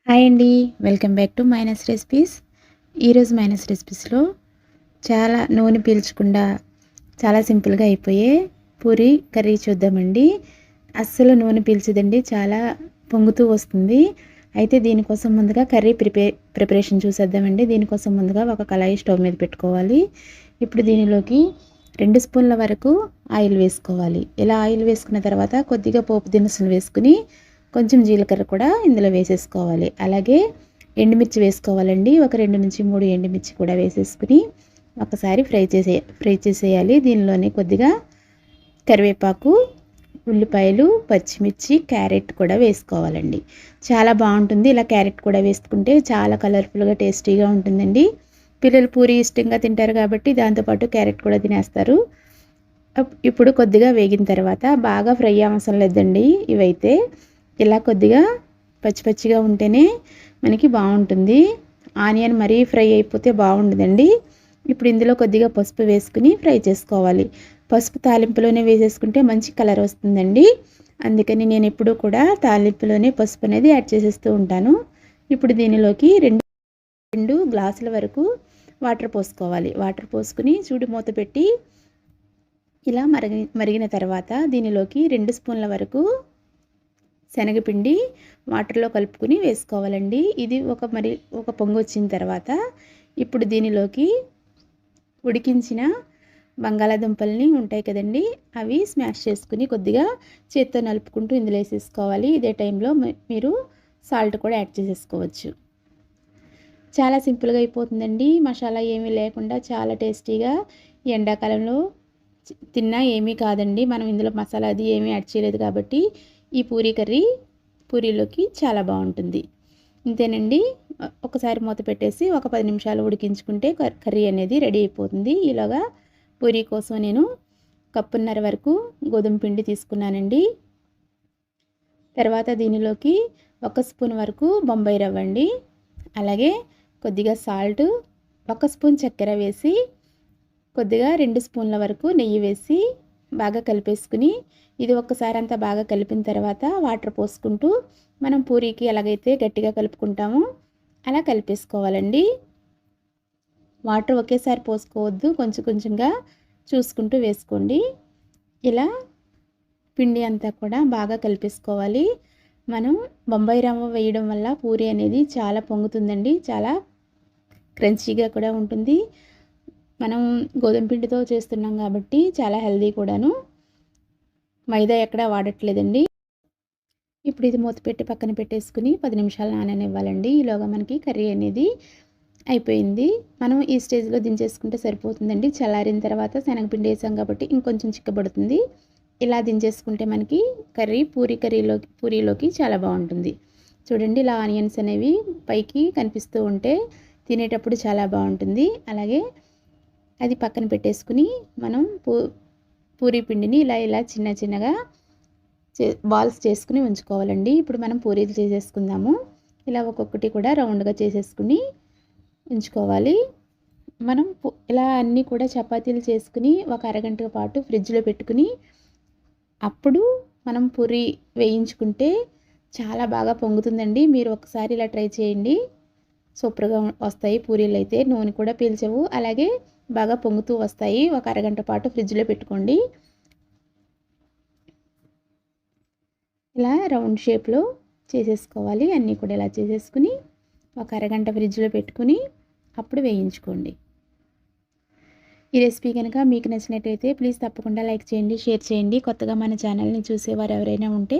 Hi అండి. Welcome back to minus recipes. ఈరోజు minus రెసిపీస్లో చాలా నూనె పీల్చకుండా చాలా సింపుల్గా అయిపోయే పూరి కర్రీ చూద్దామండి. అస్సలు నూనె పీల్చదండి, చాలా పొంగుతూ వస్తుంది. అయితే దీనికోసం ముందుగా కర్రీ ప్రిపరేషన్ చూసేద్దామండి. దీనికోసం ముందుగా ఒక కళాయి స్టవ్ మీద పెట్టుకోవాలి. ఇప్పుడు దీనిలోకి 2 స్పూన్ల వరకు ఆయిల్ వేసుకోవాలి. ఇలా ఆయిల్ వేసుకున్న తర్వాత కొద్దిగా పోపు దినుసులు వేసుకుని కొంచెం జీలకర్ర కూడా ఇందులో వేసేసుకోవాలి. అలాగే ఎండుమిర్చి వేసుకోవాలండి. ఒక 2 నుంచి 3 ఎండుమిర్చి కూడా వేసేసుకుని ఒకసారి ఫ్రై చేసేయాలి. దీనిలోనే కొద్దిగా కరివేపాకు, ఉల్లిపాయలు, పచ్చిమిర్చి, క్యారెట్ కూడా వేసుకోవాలండి. చాలా బాగుంటుంది. ఇలా క్యారెట్ కూడా వేసుకుంటే చాలా కలర్ఫుల్గా టేస్టీగా ఉంటుందండి. పిల్లలు పూరి ఇష్టంగా తింటారు కాబట్టి దాంతోపాటు క్యారెట్ కూడా తినేస్తారు. ఇప్పుడు కొద్దిగా వేగిన తర్వాత బాగా ఫ్రై అవసరం లేదండి. ఇవైతే ఇలా కొద్దిగా పచ్చి పచ్చిగా ఉంటేనే మనకి బాగుంటుంది. ఆనియన్ మరీ ఫ్రై అయిపోతే బాగుండదండి. ఇప్పుడు ఇందులో కొద్దిగా పసుపు వేసుకుని ఫ్రై చేసుకోవాలి. పసుపు తాలింపులోనే వేసేసుకుంటే మంచి కలర్ వస్తుందండి. అందుకని నేను ఎప్పుడూ కూడా తాలింపులోనే పసుపు అనేది యాడ్ చేసేస్తూ ఉంటాను. ఇప్పుడు దీనిలోకి రెండు గ్లాసుల వరకు వాటర్ పోసుకోవాలి. వాటర్ పోసుకుని చూడు మూత పెట్టి ఇలా మరిగిన తర్వాత దీనిలోకి 2 స్పూన్ల వరకు శనగపిండి వాటర్లో కలుపుకుని వేసుకోవాలండి. ఇది ఒక పొంగు వచ్చిన తర్వాత ఇప్పుడు దీనిలోకి ఉడికించిన బంగాళాదుంపల్ని ఉంటాయి కదండి, అవి స్మాష్ చేసుకుని కొద్దిగా చేత్తో నలుపుకుంటూ ఇందులో వేసేసుకోవాలి. ఇదే టైంలో మీరు సాల్ట్ కూడా యాడ్ చేసేసుకోవచ్చు. చాలా సింపుల్గా అయిపోతుందండి. మసాలా ఏమీ లేకుండా చాలా టేస్టీగా ఎండాకాలంలో తిన్నా ఏమీ కాదండి. మనం ఇందులో మసాలా అది ఏమీ యాడ్ చేయలేదు కాబట్టి ఈ పూరీ కర్రీ పూరీలోకి చాలా బాగుంటుంది. ఇంతేనండి. ఒకసారి మూత పెట్టేసి ఒక 10 నిమిషాలు ఉడికించుకుంటే కర్రీ అనేది రెడీ అయిపోతుంది. ఈలోగా పూరీ కోసం నేను కప్పున్నర వరకు గోధుమ పిండి తీసుకున్నానండి. తర్వాత దీనిలోకి 1 స్పూన్ వరకు బొంబాయి రవ్వ అండి, అలాగే కొద్దిగా సాల్ట్, 1 స్పూన్ చక్కెర వేసి కొద్దిగా 2 స్పూన్ల వరకు నెయ్యి వేసి బాగా కలిపేసుకుని ఇది ఒక్కసారి అంతా బాగా కలిపిన తర్వాత వాటర్ పోసుకుంటూ మనం పూరీకి ఎలాగైతే గట్టిగా కలుపుకుంటామో అలా కలిపేసుకోవాలండి. వాటర్ ఒకేసారి పోసుకోవద్దు, కొంచెం కొంచెంగా చూసుకుంటూ వేసుకోండి. ఇలా పిండి అంతా కూడా బాగా కలిపేసుకోవాలి. మనం బొంబాయి రవ్వ వేయడం వల్ల పూరీ అనేది చాలా పొంగుతుందండి, చాలా క్రంచీగా కూడా ఉంటుంది. మనం గోధుమ పిండితో చేస్తున్నాం కాబట్టి చాలా హెల్దీ కూడాను. మైదా ఎక్కడా వాడట్లేదండి. ఇప్పుడు ఇది మూత పెట్టి పక్కన పెట్టేసుకుని 10 నిమిషాలు నాననివ్వాలండి. ఈలోగా మనకి కర్రీ అనేది అయిపోయింది. మనం ఈ స్టేజ్లో దించేసుకుంటే సరిపోతుందండి. చల్లారిన తర్వాత శనగపిండి వేసాం కాబట్టి ఇంకొంచెం చిక్కబడుతుంది. ఇలా దించేసుకుంటే మనకి కర్రీ పూరీలోకి చాలా బాగుంటుంది. చూడండి, ఇలా ఆనియన్స్ అనేవి పైకి కనిపిస్తూ ఉంటే తినేటప్పుడు చాలా బాగుంటుంది. అలాగే అది పక్కన పెట్టేసుకుని మనం పూరీ పిండిని ఇలా చిన్న చిన్నగా బాల్స్ చేసుకుని ఉంచుకోవాలండి. ఇప్పుడు మనం పూరీలు చేసేసుకుందాము. ఇలా ఒక్కొక్కటి కూడా రౌండ్గా చేసేసుకుని ఉంచుకోవాలి. మనం ఇలా అన్నీ కూడా చపాతీలు చేసుకుని ఒక అరగంట పాటు ఫ్రిడ్జ్లో పెట్టుకుని అప్పుడు మనం పూరీ వేయించుకుంటే చాలా బాగా పొంగుతుందండి. మీరు ఒకసారి ఇలా ట్రై చేయండి. సూపర్గా వస్తాయి పూరీలు. అయితే నూనె కూడా పీల్చవు, అలాగే బాగా పొంగుతూ వస్తాయి. ఒక అరగంట పాటు ఫ్రిడ్జ్లో పెట్టుకోండి. ఇలా రౌండ్ షేప్లో చేసేసుకోవాలి. అన్నీ కూడా ఇలా చేసేసుకుని ఒక అరగంట ఫ్రిడ్జ్లో పెట్టుకుని అప్పుడు వేయించుకోండి. ఈ రెసిపీ కనుక మీకు నచ్చినట్టయితే ప్లీజ్ తప్పకుండా లైక్ చేయండి, షేర్ చేయండి. కొత్తగా మన ఛానల్ని చూసేవారు ఎవరైనా ఉంటే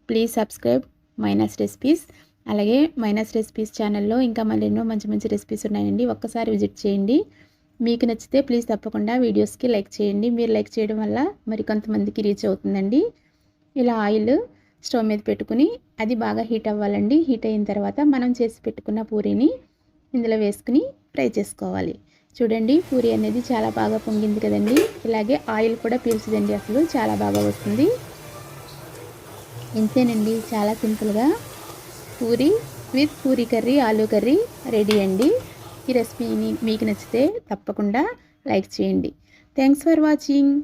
ప్లీజ్ సబ్స్క్రైబ్ మైనస్ రెసిపీస్. అలాగే మైనస్ రెసిపీస్ ఛానల్లో ఇంకా మరెన్నో మంచి మంచి రెసిపీస్ ఉన్నాయండి, ఒక్కసారి విజిట్ చేయండి. మీకు నచ్చితే ప్లీజ్ తప్పకుండా వీడియోస్కి లైక్ చేయండి. మీరు లైక్ చేయడం వల్ల మరికొంతమందికి రీచ్ అవుతుందండి. ఇలా ఆయిల్ స్టవ్ మీద పెట్టుకుని అది బాగా హీట్ అవ్వాలండి. హీట్ అయిన తర్వాత మనం చేసి పెట్టుకున్న పూరీని ఇందులో వేసుకుని ఫ్రై చేసుకోవాలి. చూడండి, పూరీ అనేది చాలా బాగా పొంగింది కదండి. ఇలాగే ఆయిల్ కూడా పీల్చదండి, అసలు చాలా బాగా వస్తుంది. ఇంతేనండి, చాలా సింపుల్గా Puri with Puri curry, aloo curry ready అండి. ఈ రెసిపీని మీకు నచ్చితే తప్పకుండా లైక్ చేయండి. Thanks for watching.